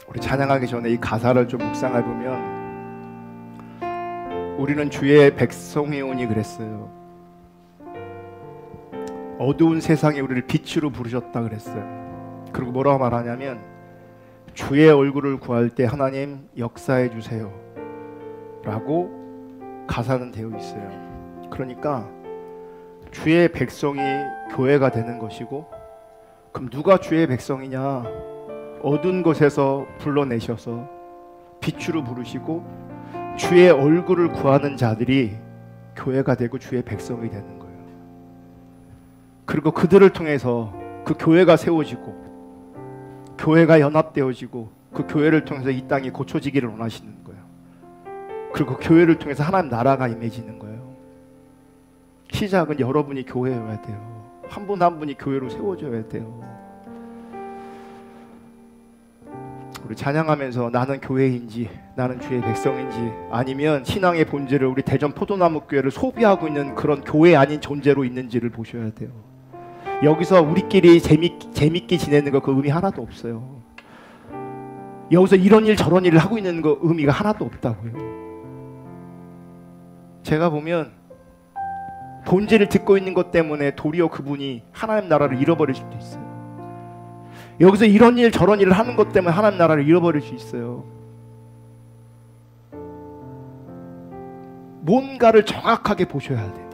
우리 찬양하기 전에 이 가사를 좀 묵상해 보면 우리는 주의 백성이오니 그랬어요. 어두운 세상에 우리를 빛으로 부르셨다 그랬어요. 그리고 뭐라고 말하냐면 주의 얼굴을 구할 때 하나님 역사해 주세요 라고 가사는 되어 있어요. 그러니까 주의 백성이 교회가 되는 것이고, 그럼 누가 주의 백성이냐? 어두운 곳에서 불러내셔서 빛으로 부르시고 주의 얼굴을 구하는 자들이 교회가 되고 주의 백성이 되는 거예요. 그리고 그들을 통해서 그 교회가 세워지고 교회가 연합되어지고 그 교회를 통해서 이 땅이 고쳐지기를 원하시는 거예요. 그리고 교회를 통해서 하나님 나라가 임해지는 거예요. 시작은 여러분이 교회여야 돼요. 한 분 한 분이 교회로 세워져야 돼요. 우리 찬양하면서 나는 교회인지 나는 주의 백성인지, 아니면 신앙의 본질을 우리 대전 포도나무 교회를 소비하고 있는 그런 교회 아닌 존재로 있는지를 보셔야 돼요. 여기서 우리끼리 재밌게 지내는 거 그 의미 하나도 없어요. 여기서 이런 일 저런 일을 하고 있는 거 의미가 하나도 없다고요. 제가 보면 본질을 듣고 있는 것 때문에 도리어 그분이 하나님 나라를 잃어버릴 수도 있어요. 여기서 이런 일 저런 일을 하는 것 때문에 하나님 나라를 잃어버릴 수 있어요. 뭔가를 정확하게 보셔야 돼요.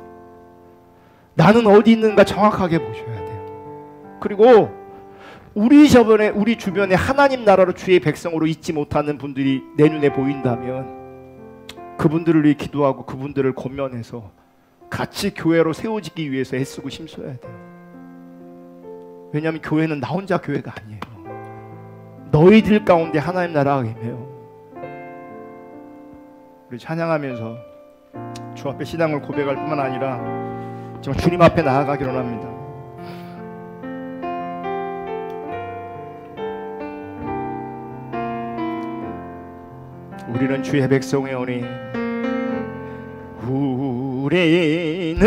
나는 어디 있는가 정확하게 보셔야 돼요. 그리고 우리 주변에 하나님 나라로 주의 백성으로 있지 못하는 분들이 내 눈에 보인다면 그분들을 위해 기도하고 그분들을 권면해서 같이 교회로 세워지기 위해서 애쓰고 힘써야 돼요. 왜냐하면 교회는 나 혼자 교회가 아니에요. 너희들 가운데 하나님 나라가 임해요. 우리 찬양하면서 주 앞에 신앙을 고백할 뿐만 아니라 정말 주님 앞에 나아가기로 합니다. 우리는 주의 백성이오니 우리는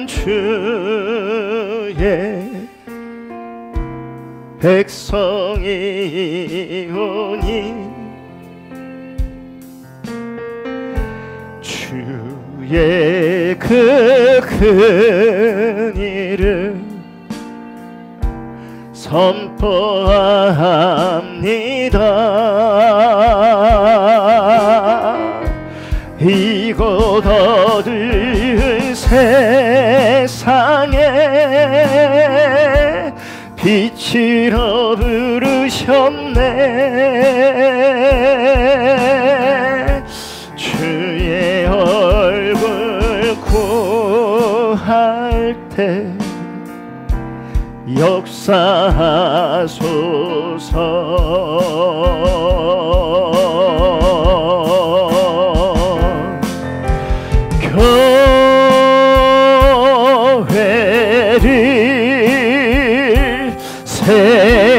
주의 백성이오니 주의 그 큰 일을 선포합니다. 이곳 어두운 세상에 빛으로 부르셨네. 주의 얼굴 구할 때 역사하소서. 교회를 세